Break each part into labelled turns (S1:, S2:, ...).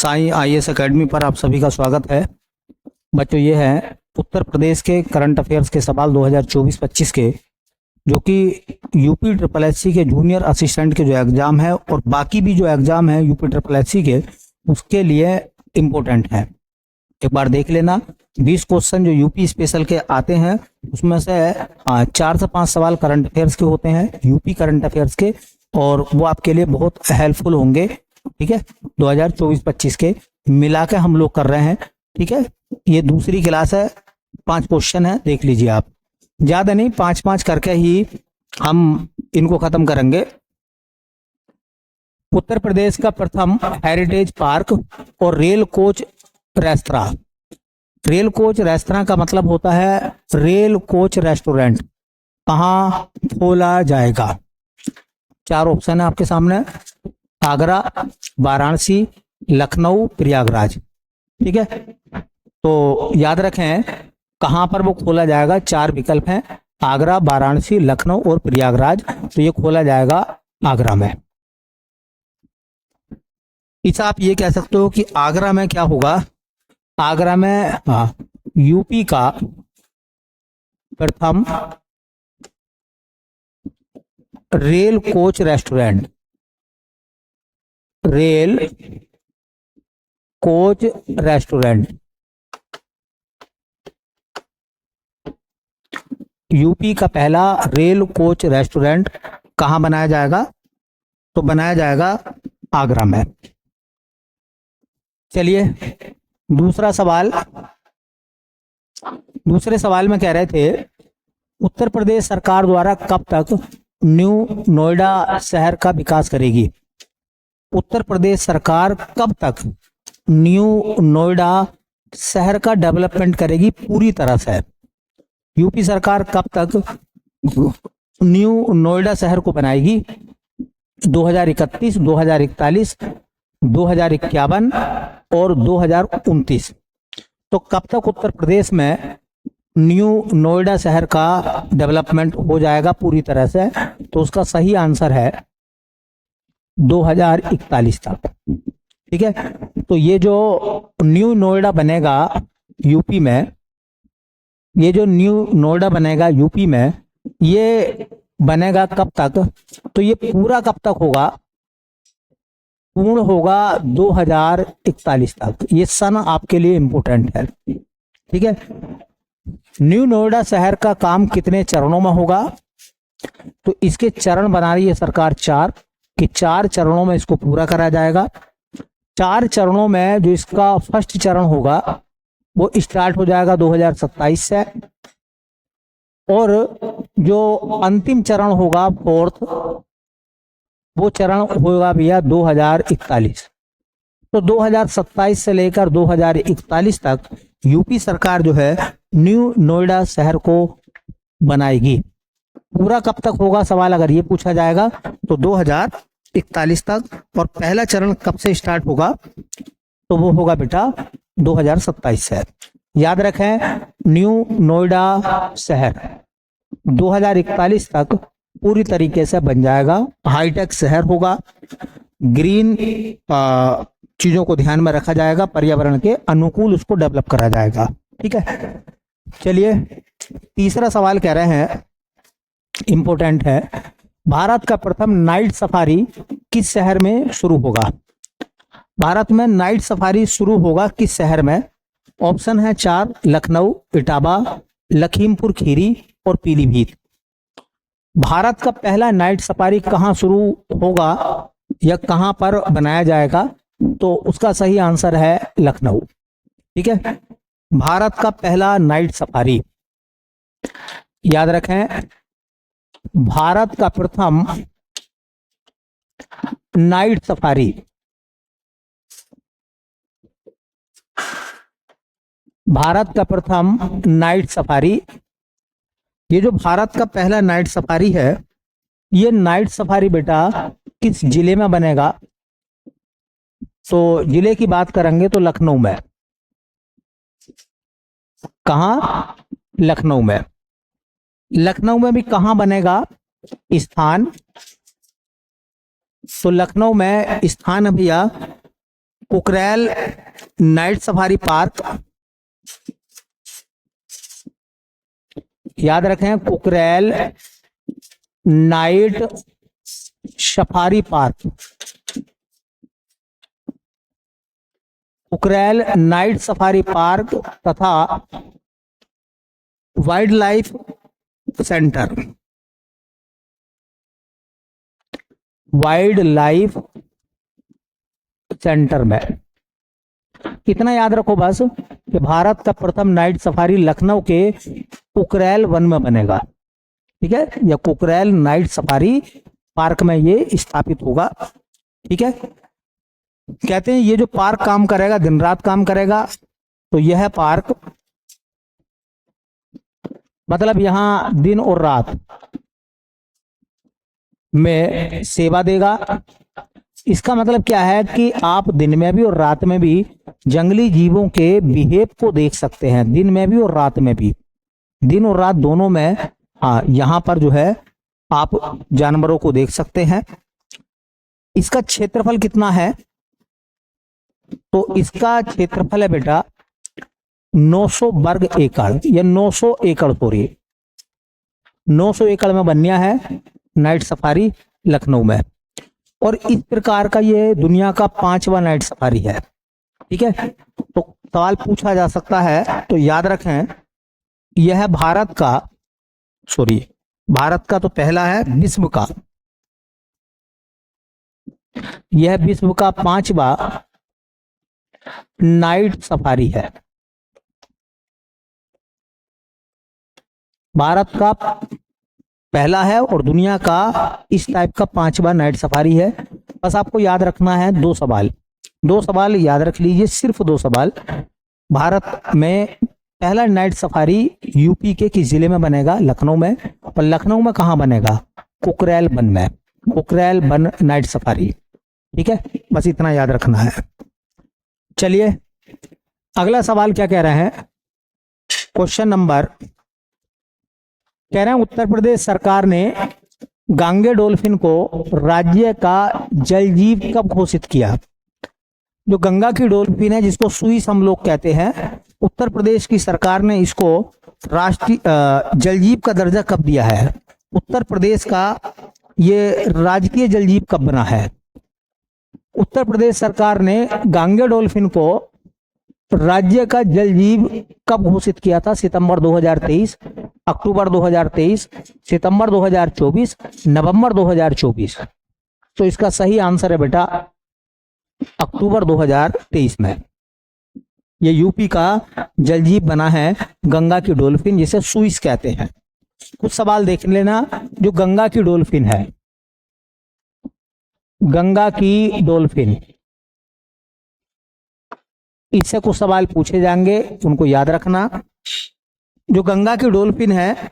S1: Sai IAS academy पर आप सभी का स्वागत है। बच्चों, ये है उत्तर प्रदेश के करंट अफेयर्स के सवाल 2024-25 के, जो कि यूपी ट्रिपल एससी के जूनियर असिस्टेंट के जो एग्जाम है और बाकी भी जो एग्जाम है यूपी ट्रिपल एससी के, उसके लिए इम्पोर्टेंट है। एक बार देख लेना। 20 क्वेश्चन जो यूपी स्पेशल के आते हैं उसमें से 4 से 5 सवाल करंट अफेयर्स के होते हैं, यूपी करंट अफेयर्स के, और वो आपके लिए बहुत हेल्पफुल होंगे। ठीक है, 2024-25 के मिला के हम लोग कर रहे हैं। ठीक है, ये दूसरी क्लास है, 5 क्वेश्चन है, देख लीजिए आप। ज्यादा नहीं, 5-5 करके ही हम इनको खत्म करेंगे। उत्तर प्रदेश का प्रथम हेरिटेज पार्क और rail coach restaurant. Rail coach restaurant का मतलब होता है रेल कोच रेस्टोरेंट, कहाँ खोला जाएगा? 4 ऑप्शन है आपके सामने: आगरा, वाराणसी, लखनऊ, प्रयागराज। ठीक है, तो याद रखें कहां पर वो खोला जाएगा। 4 विकल्प हैं: आगरा, वाराणसी, लखनऊ और प्रयागराज। तो ये खोला जाएगा आगरा में। इस आप ये कह सकते हो कि आगरा में क्या होगा। आगरा में यूपी का प्रथम rail coach restaurant, rail coach restaurant, UP का पहला रेल कोच रेस्टोरेंट कहां बनाया जाएगा? तो बनाया जाएगा आगरा में। चलिए दूसरा सवाल। दूसरे सवाल में कह रहे थे उत्तर प्रदेश सरकार द्वारा कब तक न्यू नोएडा शहर का विकास करेगी? उत्तर प्रदेश सरकार कब तक न्यू नोएडा शहर का डेवलपमेंट करेगी पूरी तरह से? यूपी सरकार कब तक न्यू नोएडा शहर को बनाएगी? 2031, 2041, 2051 और 2029। तो कब तक उत्तर प्रदेश में न्यू नोएडा शहर का डेवलपमेंट हो जाएगा पूरी तरह से? तो उसका सही आंसर है 2041 तक। ठीक है, तो ये जो न्यू नोएडा बनेगा यूपी में, ये जो न्यू नोएडा बनेगा यूपी में, ये बनेगा कब तक? तो ये पूरा कब तक होगा? पूर्ण होगा 2041 तक। ये सन आपके लिए इंपॉर्टेंट है। ठीक है, न्यू नोएडा शहर का काम कितने चरणों में होगा? तो इसके चरण बना रही है सरकार 4, कि 4 चरणों में इसको पूरा करा जाएगा। 4 चरणों में जो इसका फर्स्ट चरण होगा वो स्टार्ट हो जाएगा 2027 से, और जो अंतिम चरण होगा 4th, वो चरण होगा भैया 2041। तो 2027 से लेकर 2041 तक यूपी सरकार जो है न्यू नोएडा शहर को बनाएगी। पूरा कब तक होगा सवाल अगर ये पूछा जाएगा तो 2041 तक। और पहला चरण कब से स्टार्ट होगा? तो वो होगा बेटा 2027 से। याद रखें, न्यू नोएडा शहर 2041 तक पूरी तरीके से बन जाएगा, हाईटेक शहर होगा, ग्रीन चीजों को ध्यान में रखा जाएगा, पर्यावरण के अनुकूल उसको डेवलप करा जाएगा। ठीक है, चलिए तीसरा सवाल कह रहे हैं, इंपॉर्टेंट है, भारत का प्रथम नाइट सफारी किस शहर में शुरू होगा? भारत में नाइट सफारी शुरू होगा किस शहर में? ऑप्शन है 4: लखनऊ, इटावा, लखीमपुर खीरी और पीलीभीत। भारत का पहला नाइट सफारी कहां शुरू होगा या कहां पर बनाया जाएगा? तो उसका सही आंसर है लखनऊ। ठीक है, भारत का पहला नाइट सफारी, याद रखें, भारत का प्रथम नाइट सफारी, भारत का प्रथम नाइट सफारी, ये जो भारत का पहला नाइट सफारी है, ये नाइट सफारी बेटा किस जिले में बनेगा? तो जिले की बात करेंगे तो लखनऊ में। कहां? लखनऊ में। लखनऊ में भी कहां बनेगा स्थान? तो लखनऊ में स्थान भैया कुकरेल नाइट सफारी पार्क, याद रखें Kukrail night safari park, Kukrail night safari park तथा wild life centre, wild life centre में। इतना याद रखो बस कि भारत का प्रथम नाइट सफारी लखनऊ के कुकरेल वन में बनेगा। ठीक है, यह कुकरेल नाइट सफारी पार्क में ये स्थापित होगा। ठीक है, कहते हैं ये जो पार्क काम करेगा, दिन रात काम करेगा। तो यह पार्क मतलब यहां दिन और रात में सेवा देगा। इसका मतलब क्या है कि आप दिन में भी और रात में भी जंगली जीवों के बिहेव को देख सकते हैं, दिन में भी और रात में भी, दिन और रात दोनों में। हाँ, यहां पर जो है आप जानवरों को देख सकते हैं। इसका क्षेत्रफल कितना है? तो इसका क्षेत्रफल है बेटा 900 वर्ग एकड़, या 900 एकड़ सॉरी 900 एकड़ में बनया है नाइट सफारी लखनऊ में। और इस प्रकार का ये दुनिया का 5वां नाइट सफारी है। ठीक है, तो सवाल पूछा जा सकता है, तो याद रखें यह भारत का तो पहला है, विश्व का, यह विश्व का 5वां नाइट सफारी है। भारत का पहला है और दुनिया का इस टाइप का 5वां नाइट सफारी है। बस आपको याद रखना है दो सवाल याद रख लीजिए, सिर्फ 2 सवाल। भारत में पहला नाइट सफारी यूपी के किस जिले में बनेगा? लखनऊ में। और लखनऊ में कहां बनेगा? कुकरेल वन में, कुकरेल वन नाइट सफारी। ठीक है, बस इतना याद रखना है। चलिए अगला सवाल क्या कह रहे हैं? क्वेश्चन नंबर कह रहे हैं उत्तर प्रदेश सरकार ने गांगे डॉल्फिन को राज्य का जल जीव कब घोषित किया? जो गंगा की डॉल्फिन है, जिसको सुईस हम लोग कहते हैं, उत्तर प्रदेश की सरकार ने इसको राष्ट्रीय जल जीव का दर्जा कब दिया है? उत्तर प्रदेश का ये राजकीय जल जीव कब बना है? उत्तर प्रदेश सरकार ने गांगे डॉल्फिन को राज्य का जल जीव कब घोषित किया था? सितंबर 2023, अक्टूबर 2023, सितंबर 2024, नवंबर 2024। तो इसका सही आंसर है बेटा अक्टूबर 2023 में। ये यूपी का जल जीव बना है गंगा की डॉल्फिन, जिसे सुईस कहते हैं। कुछ सवाल देख लेना। जो गंगा की डॉल्फिन है, गंगा की डॉल्फिन, इससे कुछ सवाल पूछे जाएंगे, उनको याद रखना। जो गंगा की डॉल्फिन है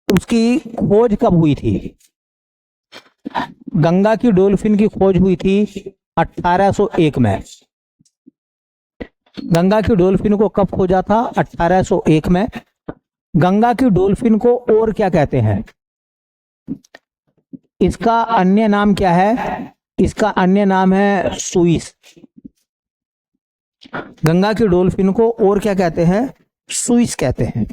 S1: उसकी खोज कब हुई थी? गंगा की डॉल्फिन की खोज हुई थी 1801 में। गंगा की डॉल्फिन को कब खोजा था? 1801 में। गंगा की डॉल्फिन को और क्या कहते हैं? इसका अन्य नाम क्या है? इसका अन्य नाम है सुईस। गंगा की डॉल्फिन को और क्या कहते हैं? सुईस कहते हैं।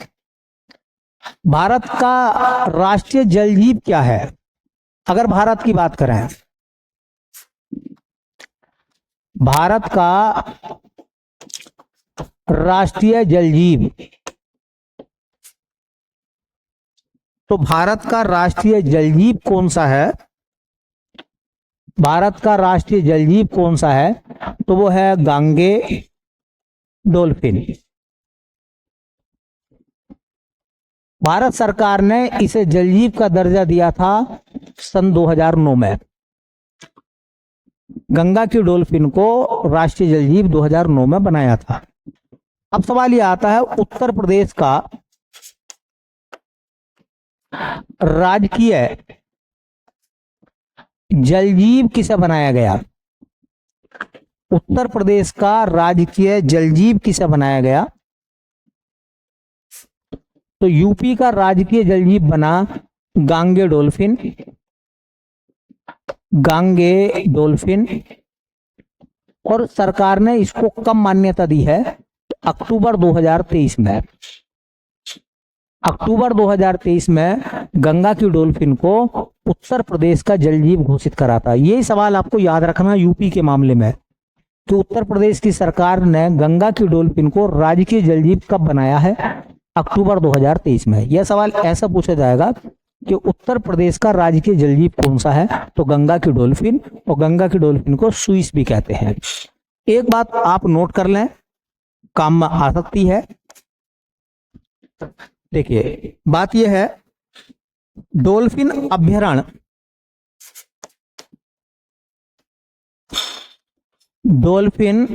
S1: भारत का राष्ट्रीय जल जीव क्या है? अगर भारत की बात करें, भारत का राष्ट्रीय जल जीव, तो भारत का राष्ट्रीय जल जीव कौन सा है? भारत का राष्ट्रीय जल जीव कौन सा है? तो वो है गांगे डॉल्फिन। भारत सरकार ने इसे जल जीव का दर्जा दिया था सन 2009 में। गंगा की डॉल्फिन को राष्ट्रीय जल जीव 2009 में बनाया था। अब सवाल यह आता है, उत्तर प्रदेश का राजकीय जल जीव किसे बनाया गया? उत्तर प्रदेश का राजकीय जल जीव किसे बनाया गया? तो यूपी का राजकीय जल जीव बना गांगे डॉल्फिन। गांगे डॉल्फिन और सरकार ने इसको कब मान्यता दी है? अक्टूबर 2023 में। अक्टूबर 2023 में गंगा की डॉल्फिन को उत्तर प्रदेश का जलजीव घोषित करा था। ये सवाल आपको याद रखना यूपी के मामले में, कि उत्तर प्रदेश की सरकार ने गंगा की डॉल्फिन को राजकीय जलजीव कब बनाया है? अक्टूबर 2023 में। यह सवाल ऐसा पूछा जाएगा कि उत्तर प्रदेश का राजकीय जलजीव कौन सा है? तो गंगा की डॉल्फिन, और गंगा की डॉल्फिन को सुइस भी कहते हैं। एक बात आप नोट कर लें, काम में आ सकती है। देखिए बात यह है, डॉल्फिन अभ्यारण्य, डॉल्फिन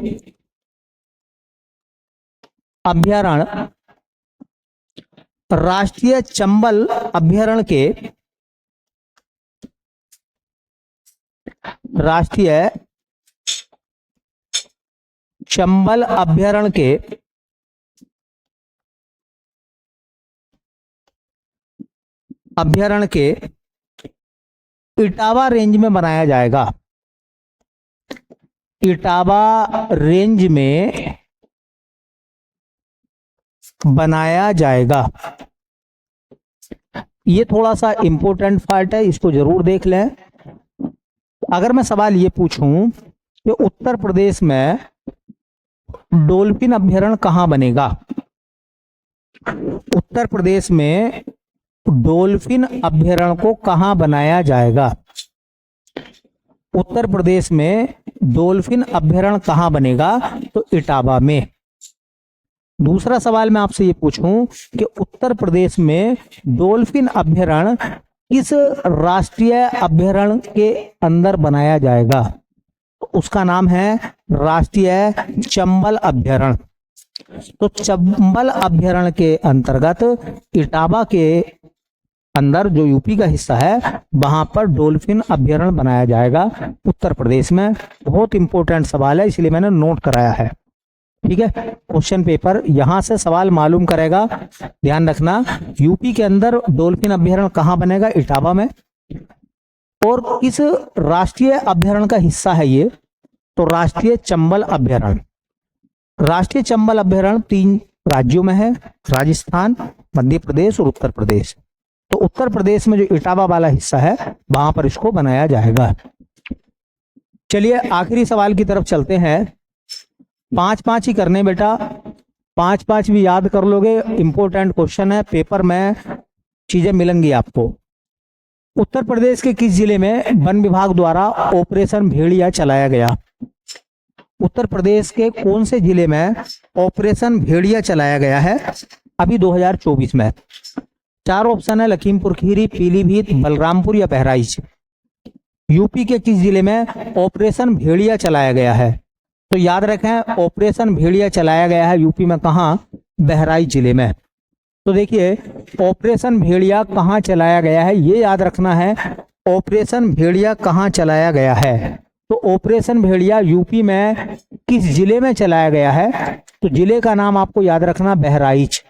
S1: अभ्यारण्य राष्ट्रीय चंबल अभ्यारण्य के, राष्ट्रीय चंबल अभ्यारण्य के इटावा रेंज में बनाया जाएगा। इटावा रेंज में बनाया जाएगा। ये थोड़ा सा इंपॉर्टेंट पार्ट है, इसको जरूर देख लें। अगर मैं सवाल ये पूछूं कि उत्तर प्रदेश में डॉल्फिन अभ्यारण्य कहां बनेगा? उत्तर प्रदेश में डॉल्फिन अभ्यारण्य को कहां बनाया जाएगा? उत्तर प्रदेश में डॉल्फिन अभ्यारण्य कहां बनेगा? तो इटावा में। दूसरा सवाल मैं आपसे ये पूछूं कि उत्तर प्रदेश में डॉल्फिन अभ्यारण्य किस राष्ट्रीय अभ्यारण्य के अंदर बनाया जाएगा? तो उसका नाम है राष्ट्रीय चंबल अभ्यारण्य। तो चंबल अभ्यारण्य के अंतर्गत इटावा के अंदर, जो यूपी का हिस्सा है, वहां पर डॉल्फिन अभ्यारण्य बनाया जाएगा उत्तर प्रदेश में। बहुत इंपॉर्टेंट सवाल है, इसलिए मैंने नोट कराया है। ठीक है, क्वेश्चन पेपर यहां से सवाल मालूम करेगा, ध्यान रखना। यूपी के अंदर डॉल्फिन अभ्यारण्य कहां बनेगा? इटावा में। और किस राष्ट्रीय अभ्यारण्य का हिस्सा है ये? तो राष्ट्रीय चंबल अभ्यारण्य। राष्ट्रीय चंबल अभ्यारण्य 3 राज्यों में है, राजस्थान, मध्य प्रदेश और उत्तर प्रदेश। तो उत्तर प्रदेश में जो इटावा वाला हिस्सा है, वहां पर इसको बनाया जाएगा। चलिए आखिरी सवाल की तरफ चलते हैं। 5-5 ही करने बेटा, 5-5 भी याद कर लोगे। इंपॉर्टेंट क्वेश्चन है, पेपर में चीजें मिलेंगी आपको। उत्तर प्रदेश के किस जिले में वन विभाग द्वारा ऑपरेशन भेड़िया चलाया गया? उत्तर प्रदेश के कौन से जिले में ऑपरेशन भेड़िया चलाया गया है अभी 2024 में? 4 ऑप्शन है, लखीमपुर खीरी, पीलीभीत, बलरामपुर या बहराइच। यूपी के किस जिले में ऑपरेशन भेड़िया चलाया गया है? तो याद रखें, ऑपरेशन भेड़िया चलाया गया है यूपी में, कहां? बहराइच जिले में। तो देखिए ऑपरेशन भेड़िया कहां चलाया गया है, ये याद रखना है। ऑपरेशन भेड़िया कहां चलाया गया है? तो ऑपरेशन भेड़िया यूपी में किस जिले में चलाया गया है? तो जिले का नाम आपको याद रखना, बहराइच।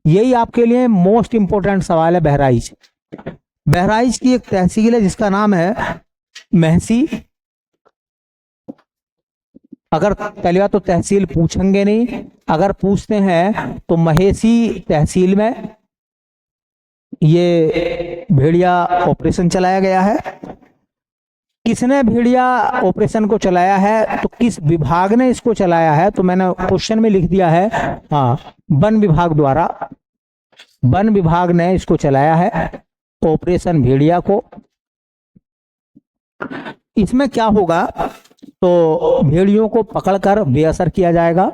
S1: यही आपके लिए मोस्ट इंपोर्टेंट सवाल है, बहराइच। बहराइच की एक तहसील है जिसका नाम है महसी। अगर पहली बात तो तहसील पूछेंगे नहीं, अगर पूछते हैं तो महेसी तहसील में ये भेड़िया ऑपरेशन चलाया गया है। किसने भेड़िया ऑपरेशन को चलाया है? तो किस विभाग ने इसको चलाया है? तो मैंने क्वेश्चन में लिख दिया है, हाँ, वन विभाग द्वारा, वन विभाग ने इसको चलाया है ऑपरेशन भेड़िया को। इसमें क्या होगा? तो भेड़ियों को पकड़कर बेअसर किया जाएगा।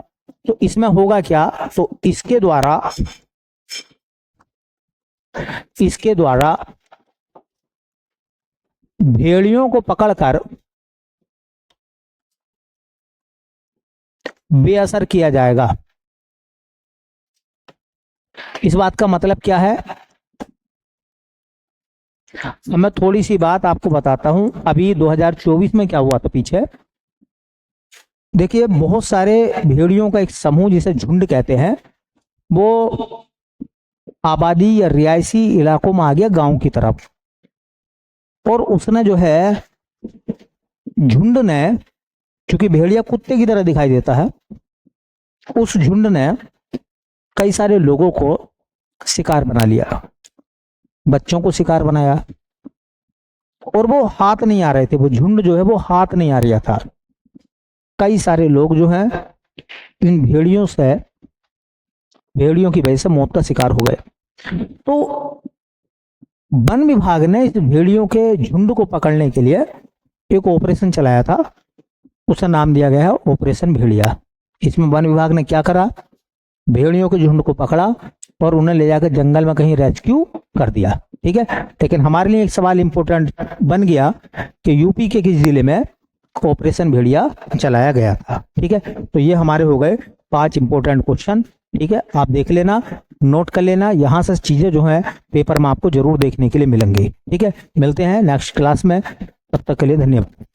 S1: तो इसमें होगा क्या? तो इसके द्वारा भेड़ियों को पकड़कर बेअसर किया जाएगा। इस बात का मतलब क्या है? मैं थोड़ी सी बात आपको बताता हूं। अभी 2024 में क्या हुआ था पीछे, देखिए बहुत सारे भेड़ियों का एक समूह, जिसे झुंड कहते हैं, वो आबादी या रिहायशी इलाकों में आ गया गांव की तरफ। और उसने जो है, झुंड ने क्योंकि भेड़िया कुत्ते की तरह दिखाई देता है, उस झुंड ने कई सारे लोगों को शिकार बना लिया, बच्चों को शिकार बनाया, और वो हाथ नहीं आ रहे थे, वो झुंड जो है वो हाथ नहीं आ रहा था। कई सारे लोग जो हैं इन भेड़ियों की वजह से मौत का शिकार हो गए। तो वन विभाग ने इस भेड़ियों के झुंड को पकड़ने के लिए एक ऑपरेशन चलाया था, उसका नाम दिया गया है ऑपरेशन भेड़िया। इसमें वन विभाग ने क्या करा, भेड़ियों के झुंड को पकड़ा और उन्हें ले जाकर जंगल में कहीं रेस्क्यू कर दिया। ठीक है, लेकिन हमारे लिए एक सवाल इंपॉर्टेंट बन गया कि यूपी के किस जिले में ऑपरेशन भेड़िया चलाया गया था। ठीक है, तो ये हमारे हो गए 5 इंपॉर्टेंट क्वेश्चन। ठीक है, आप देख लेना, नोट कर लेना, यहां से चीजें जो है पेपर में आपको जरूर देखने के लिए मिलेंगी। ठीक है, मिलते हैं नेक्स्ट क्लास में, तब तक के लिए धन्यवाद।